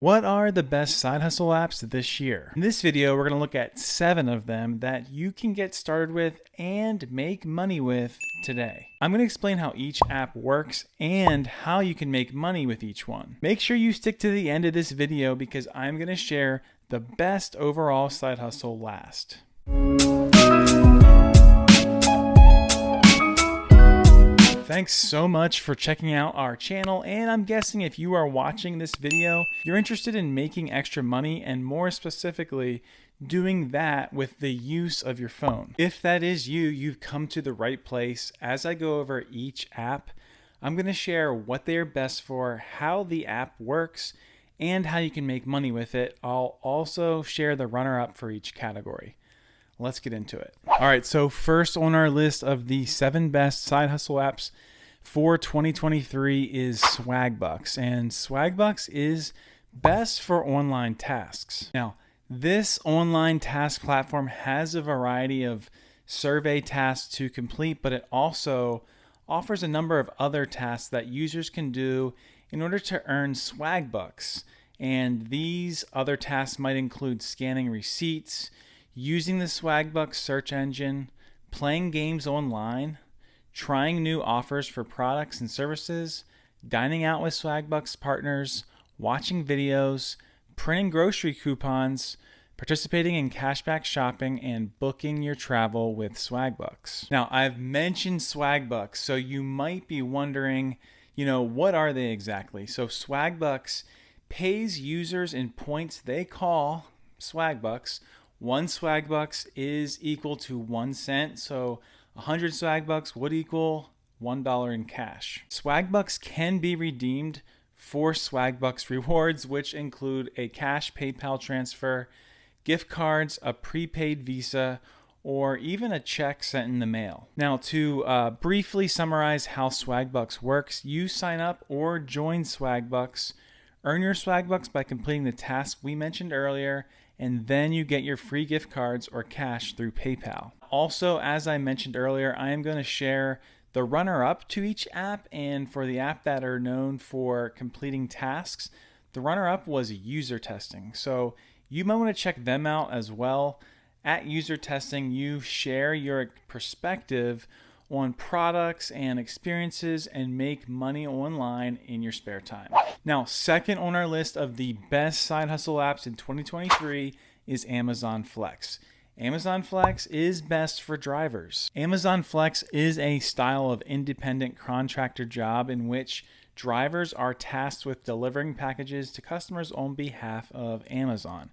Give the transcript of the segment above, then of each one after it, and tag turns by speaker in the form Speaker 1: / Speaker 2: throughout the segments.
Speaker 1: What are the best side hustle apps this year? In this video, we're going to look at 7 of them that you can get started with and make money with today. I'm going to explain how each app works and how you can make money with each one. Make sure you stick to the end of this video because I'm going to share the best overall side hustle last. Thanks so much for checking out our channel, and I'm guessing if you are watching this video, you're interested in making extra money and more specifically, doing that with the use of your phone. If that is you, you've come to the right place. As I go over each app, I'm going to share what they are best for, how the app works, and how you can make money with it. I'll also share the runner-up for each category. Let's get into it. All right, so first on our list of the 7 best side hustle apps for 2023 is Swagbucks, and Swagbucks is best for online tasks. Now, this online task platform has a variety of survey tasks to complete, but it also offers a number of other tasks that users can do in order to earn Swagbucks. And these other tasks might include scanning receipts, using the Swagbucks search engine, playing games online, trying new offers for products and services, dining out with Swagbucks partners, watching videos, printing grocery coupons, participating in cashback shopping, and booking your travel with Swagbucks. Now, I've mentioned Swagbucks, so you might be wondering, what are they exactly? So Swagbucks pays users in points they call Swagbucks. 1 Swagbucks is equal to 1 cent, so 100 Swagbucks would equal $1 in cash. Swagbucks can be redeemed for Swagbucks rewards, which include a cash PayPal transfer, gift cards, a prepaid Visa, or even a check sent in the mail. Now, to briefly summarize how Swagbucks works, you sign up or join Swagbucks, earn your Swagbucks by completing the task we mentioned earlier, and then you get your free gift cards or cash through PayPal. Also, as I mentioned earlier, I am going to share the runner-up to each app, and for the app that are known for completing tasks, the runner-up was user testing. So you might want to check them out as well. At user testing, you share your perspective on products and experiences and make money online in your spare time. Now, second on our list of the best side hustle apps in 2023 is Amazon Flex. Amazon Flex is best for drivers. Amazon Flex is a style of independent contractor job in which drivers are tasked with delivering packages to customers on behalf of Amazon.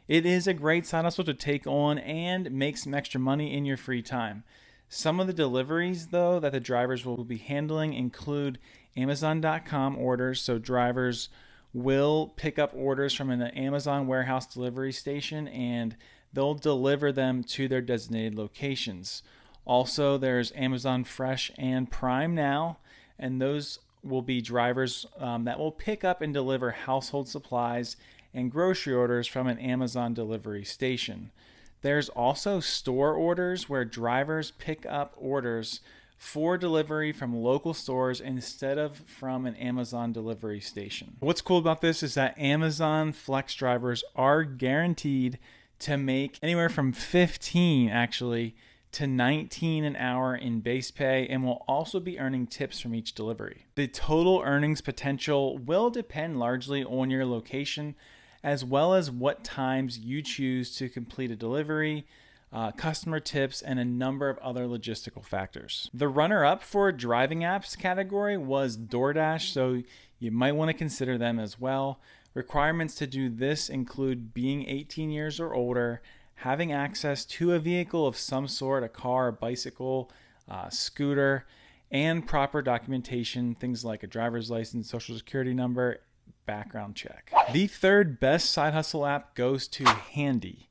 Speaker 1: It is a great side hustle to take on and make some extra money in your free time. Some of the deliveries, though, that the drivers will be handling include Amazon.com orders, so drivers will pick up orders from an Amazon warehouse delivery station and they'll deliver them to their designated locations. Also, there's Amazon Fresh and Prime Now, and those will be drivers that will pick up and deliver household supplies and grocery orders from an Amazon delivery station. There's also store orders where drivers pick up orders for delivery from local stores instead of from an Amazon delivery station. What's cool about this is that Amazon Flex drivers are guaranteed to make anywhere from 15 actually to 19 an hour in base pay and will also be earning tips from each delivery. The total earnings potential will depend largely on your location, as well as what times you choose to complete a delivery, customer tips, and a number of other logistical factors. The runner-up for driving apps category was DoorDash, so you might want to consider them as well. Requirements to do this include being 18 years or older, having access to a vehicle of some sort, a car, a bicycle, scooter, and proper documentation, things like a driver's license, social security number, background check. The third best side hustle app goes to Handy.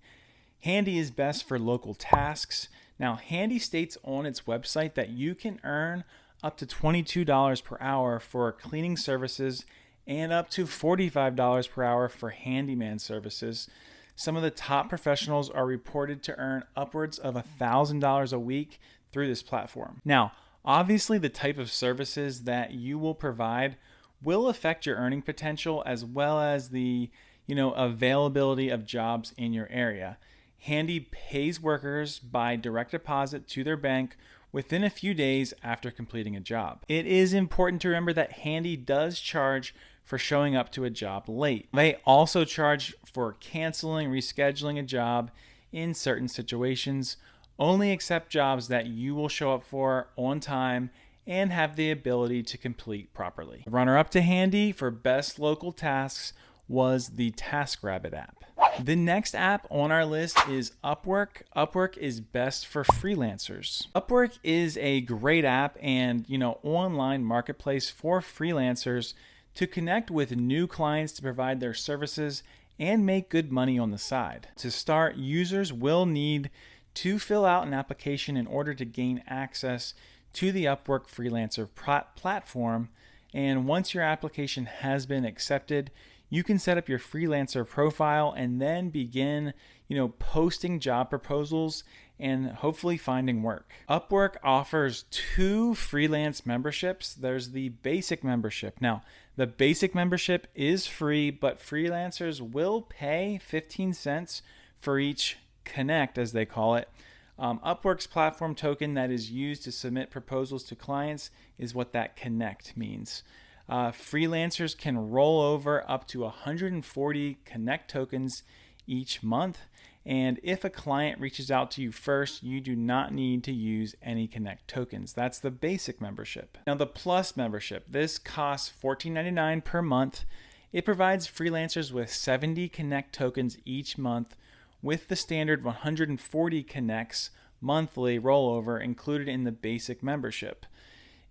Speaker 1: Handy is best for local tasks. Now, Handy states on its website that you can earn up to $22 per hour for cleaning services and up to $45 per hour for handyman services. Some of the top professionals are reported to earn upwards of $1,000 a week through this platform. Now, obviously, the type of services that you will provide will affect your earning potential as well as the availability of jobs in your area. Handy pays workers by direct deposit to their bank within a few days after completing a job. It is important to remember that Handy does charge for showing up to a job late. They also charge for canceling, rescheduling a job in certain situations. Only accept jobs that you will show up for on time and have the ability to complete properly. The runner-up to Handy for best local tasks was the TaskRabbit app. The next app on our list is Upwork. Upwork is best for freelancers. Upwork is a great app and online marketplace for freelancers to connect with new clients to provide their services and make good money on the side. To start, users will need to fill out an application in order to gain access to the Upwork freelancer platform. And once your application has been accepted, you can set up your freelancer profile and then begin, posting job proposals and hopefully finding work. Upwork offers 2 freelance memberships. There's the basic membership. Now, the basic membership is free, but freelancers will pay 15 cents for each connect, as they call it. Upwork's platform token that is used to submit proposals to clients is what that connect means. Freelancers can roll over up to 140 Connect tokens each month. And if a client reaches out to you first, you do not need to use any Connect tokens. That's the basic membership. Now the Plus membership, this costs $14.99 per month. It provides freelancers with 70 Connect tokens each month with the standard 140 Connects monthly rollover included in the basic membership.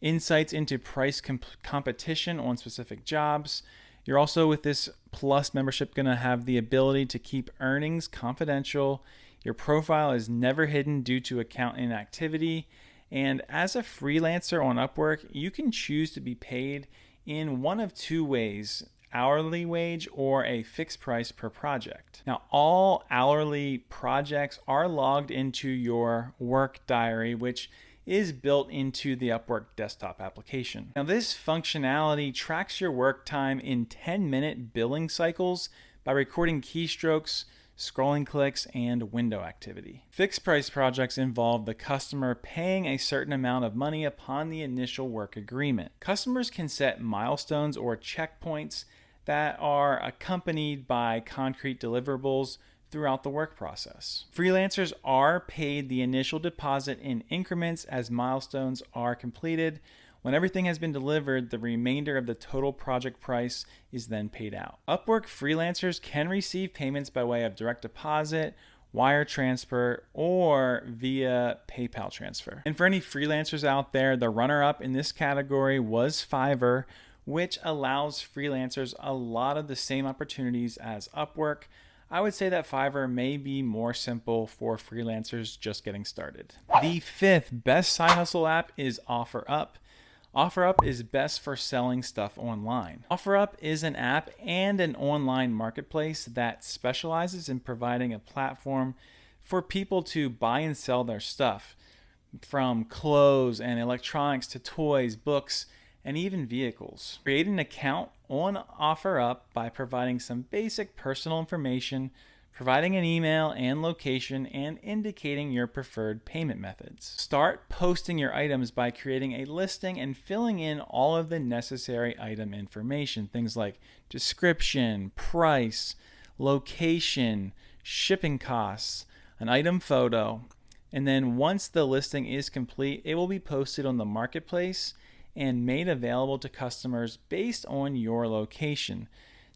Speaker 1: Insights into price competition on specific jobs. You're also, with this Plus membership, going to have the ability to keep earnings confidential. Your profile is never hidden due to account inactivity. And as a freelancer on Upwork, you can choose to be paid in one of 2 ways: hourly wage or a fixed price per project. Now, all hourly projects are logged into your work diary, which is built into the Upwork desktop application. Now, this functionality tracks your work time in 10-minute billing cycles by recording keystrokes, scrolling clicks, and window activity. Fixed price projects involve the customer paying a certain amount of money upon the initial work agreement. Customers can set milestones or checkpoints that are accompanied by concrete deliverables throughout the work process. Freelancers are paid the initial deposit in increments as milestones are completed. When everything has been delivered, the remainder of the total project price is then paid out. Upwork freelancers can receive payments by way of direct deposit, wire transfer, or via PayPal transfer. And for any freelancers out there, the runner-up in this category was Fiverr, which allows freelancers a lot of the same opportunities as Upwork. I would say that Fiverr may be more simple for freelancers just getting started. The 5th best side hustle app is OfferUp. OfferUp is best for selling stuff online. OfferUp is an app and an online marketplace that specializes in providing a platform for people to buy and sell their stuff, from clothes and electronics to toys, books, and even vehicles. Create an account on OfferUp by providing some basic personal information, providing an email and location, and indicating your preferred payment methods. Start posting your items by creating a listing and filling in all of the necessary item information, things like description, price, location, shipping costs, an item photo. And then once the listing is complete, it will be posted on the marketplace and made available to customers based on your location.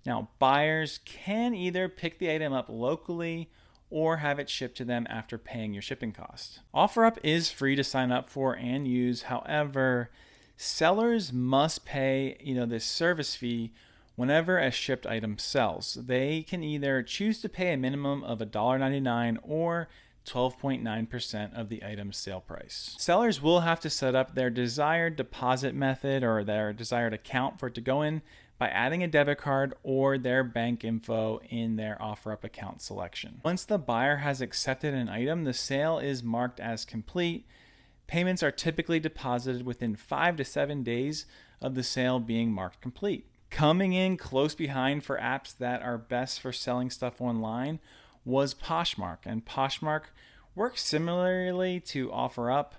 Speaker 1: Now, buyers can either pick the item up locally or have it shipped to them after paying your shipping cost. OfferUp is free to sign up for and use. However, sellers must pay, this service fee whenever a shipped item sells. They can either choose to pay a minimum of $1.99 or 12.9% of the item's sale price. Sellers will have to set up their desired deposit method or their desired account for it to go in by adding a debit card or their bank info in their OfferUp account selection. Once the buyer has accepted an item, the sale is marked as complete. Payments are typically deposited within 5 to 7 days of the sale being marked complete. Coming in close behind for apps that are best for selling stuff online was Poshmark, and Poshmark works similarly to OfferUp.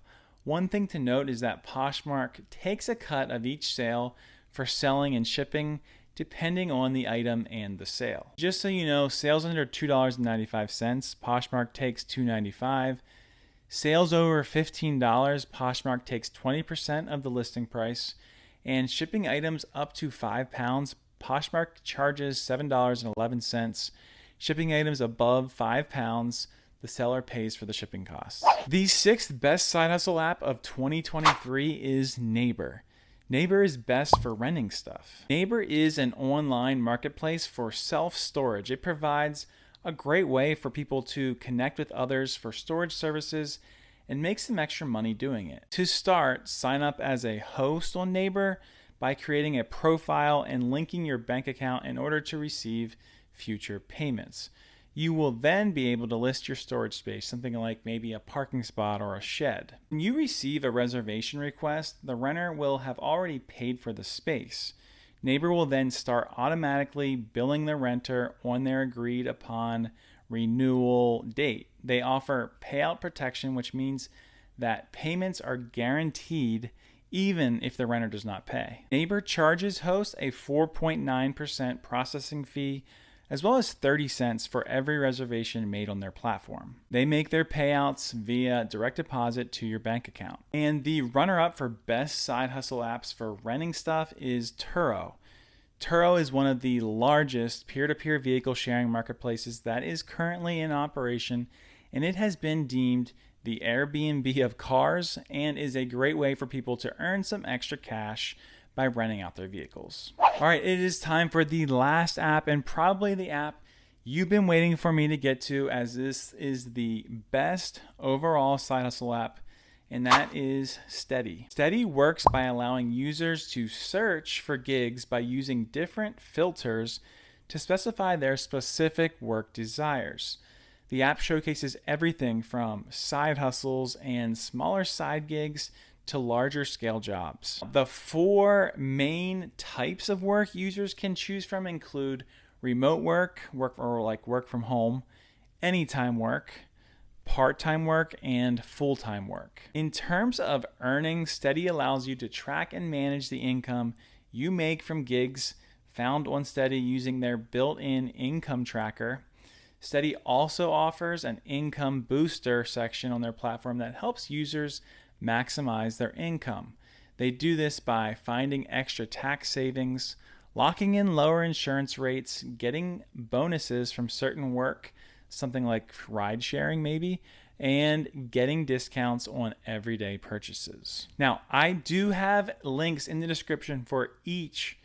Speaker 1: One thing to note is that Poshmark takes a cut of each sale for selling and shipping depending on the item and the sale. Just so you know, sales under $2.95, Poshmark takes $2.95. Sales over $15, Poshmark takes 20% of the listing price. And shipping items up to 5 pounds, Poshmark charges $7.11. Shipping items above 5 pounds, the seller pays for the shipping costs. The 6th best side hustle app of 2023 is Neighbor. Neighbor is best for renting stuff. Neighbor is an online marketplace for self-storage. It provides a great way for people to connect with others for storage services and make some extra money doing it. To start, sign up as a host on Neighbor by creating a profile and linking your bank account in order to receive future payments. You will then be able to list your storage space, something like maybe a parking spot or a shed. When you receive a reservation request, the renter will have already paid for the space. Neighbor will then start automatically billing the renter on their agreed upon renewal date. They offer payout protection, which means that payments are guaranteed even if the renter does not pay. Neighbor charges hosts a 4.9% processing fee, as well as 30 cents for every reservation made on their platform. They make their payouts via direct deposit to your bank account. And the runner-up for best side hustle apps for renting stuff is Turo. Turo is one of the largest peer-to-peer vehicle sharing marketplaces that is currently in operation, and it has been deemed the Airbnb of cars and is a great way for people to earn some extra cash by renting out their vehicles. All right, it is time for the last app, and probably the app you've been waiting for me to get to, as this is the best overall side hustle app, and that is Steady. Steady works by allowing users to search for gigs by using different filters to specify their specific work desires. The app showcases everything from side hustles and smaller side gigs to larger scale jobs. The 4 main types of work users can choose from include remote work from home, anytime work, part-time work, and full-time work. In terms of earning, Steady allows you to track and manage the income you make from gigs found on Steady using their built-in income tracker. Steady also offers an income booster section on their platform that helps users maximize their income. They do this by finding extra tax savings, locking in lower insurance rates, getting bonuses from certain work, something like ride sharing maybe, and getting discounts on everyday purchases. Now, I do have links in the description for each,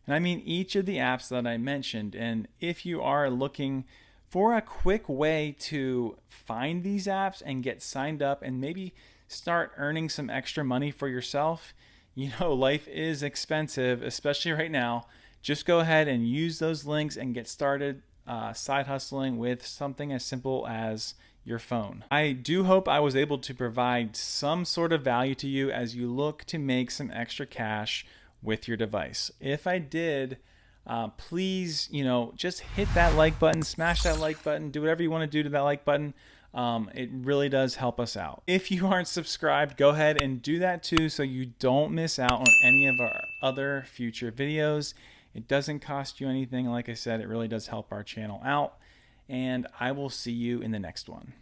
Speaker 1: and I mean each of the apps that I mentioned, and if you are looking for a quick way to find these apps and get signed up and maybe start earning some extra money for yourself, you know, life is expensive, especially right now. Just go ahead and use those links and get started side hustling with something as simple as your phone. I do hope I was able to provide some sort of value to you as you look to make some extra cash with your device. If I did, please, just hit that like button, smash that like button, do whatever you want to do to that like button. It really does help us out. If you aren't subscribed, go ahead and do that too so you don't miss out on any of our other future videos. It doesn't cost you anything. Like I said, it really does help our channel out. And I will see you in the next one.